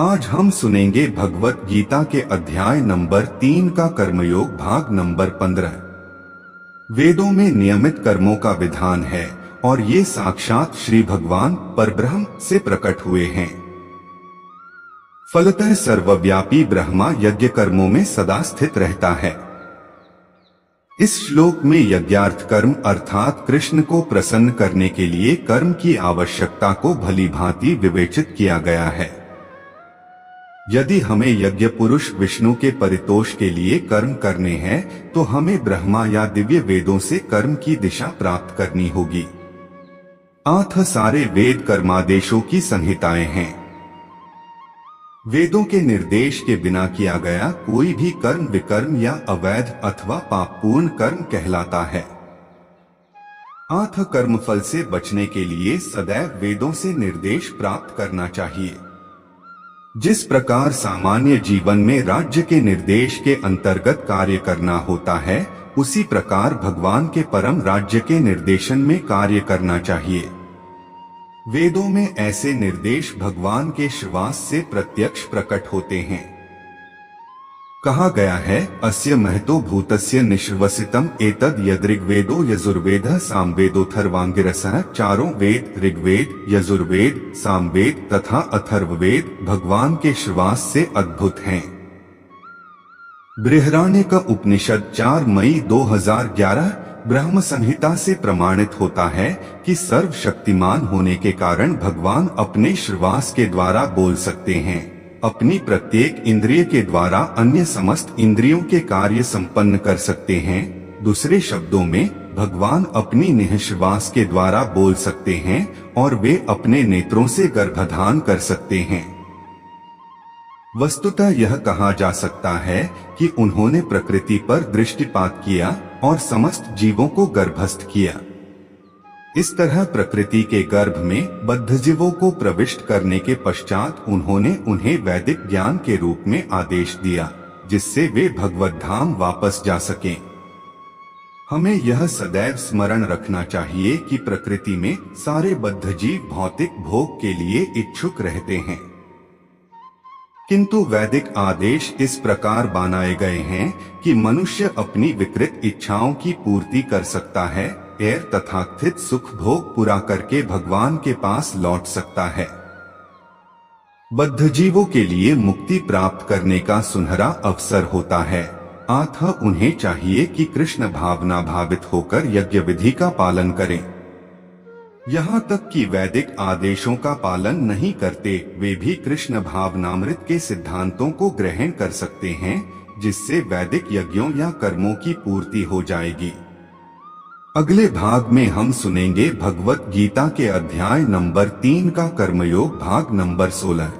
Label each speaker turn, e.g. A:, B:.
A: आज हम सुनेंगे भगवत गीता के अध्याय नंबर 3 का कर्मयोग भाग नंबर 15। वेदों में नियमित कर्मों का विधान है और ये साक्षात श्री भगवान परब्रह्म से प्रकट हुए हैं। फलतः सर्वव्यापी ब्रह्मा यज्ञ कर्मों में सदा स्थित रहता है। इस श्लोक में यज्ञार्थ कर्म अर्थात कृष्ण को प्रसन्न करने के लिए कर्म की आवश्यकता को भली भांति विवेचित किया गया है। यदि हमें यज्ञ पुरुष विष्णु के परितोष के लिए कर्म करने हैं, तो हमें ब्रह्मा या दिव्य वेदों से कर्म की दिशा प्राप्त करनी होगी। आठ सारे वेद कर्मादेशों की संहिताएं हैं। वेदों के निर्देश के बिना किया गया कोई भी कर्म विकर्म या अवैध अथवा पापपूर्ण कर्म कहलाता है। आठ कर्मफल से बचने के लिए सदैव वेदों से निर्देश प्राप्त करना चाहिए। जिस प्रकार सामान्य जीवन में राज्य के निर्देश के अंतर्गत कार्य करना होता है, उसी प्रकार भगवान के परम राज्य के निर्देशन में कार्य करना चाहिए। वेदों में ऐसे निर्देश भगवान के श्वास से प्रत्यक्ष प्रकट होते हैं। कहा गया है, अस्य महतो भूतस्य निश्वसितम एतद यदृग्वेदो यजुर्वेदः सामवेदोथर्वांगिरसः। चारों वेद ऋग्वेद यजुर्वेद सामवेद तथा अथर्ववेद भगवान के श्वास से अद्भुत हैं। बृहदारण्यक उपनिषद 4 मई 2011 ब्रह्म संहिता से प्रमाणित होता है कि सर्वशक्तिमान होने के कारण भगवान अपने श्वास के द्वारा बोल सकते हैं। अपनी प्रत्येक इंद्रिय के द्वारा अन्य समस्त इंद्रियों के कार्य संपन्न कर सकते हैं। दूसरे शब्दों में, भगवान अपनी निःश्वास के द्वारा बोल सकते हैं और वे अपने नेत्रों से गर्भधान कर सकते हैं। वस्तुतः यह कहा जा सकता है कि उन्होंने प्रकृति पर दृष्टिपात किया और समस्त जीवों को गर्भस्थ किया। इस तरह प्रकृति के गर्भ में बद्धजीवों को प्रविष्ट करने के पश्चात उन्होंने उन्हें वैदिक ज्ञान के रूप में आदेश दिया, जिससे वे भगवत धाम वापस जा सकें। हमें यह सदैव स्मरण रखना चाहिए कि प्रकृति में सारे बद्धजीव भौतिक भोग के लिए इच्छुक रहते हैं, किंतु वैदिक आदेश इस प्रकार बनाए गए हैं कि मनुष्य अपनी विकृत इच्छाओं की पूर्ति कर सकता है और तथाकथित सुख भोग पूरा करके भगवान के पास लौट सकता है। बद्धजीवों के लिए मुक्ति प्राप्त करने का सुनहरा अवसर होता है। अतः उन्हें चाहिए कि कृष्ण भावना भावित होकर यज्ञ विधि का पालन करें। यहाँ तक कि वैदिक आदेशों का पालन नहीं करते वे भी कृष्ण भावनामृत के सिद्धांतों को ग्रहण कर सकते हैं, जिससे वैदिक यज्ञों या कर्मों की पूर्ति हो जाएगी। अगले भाग में हम सुनेंगे भगवत गीता के अध्याय नंबर 3 का कर्मयोग भाग नंबर 16।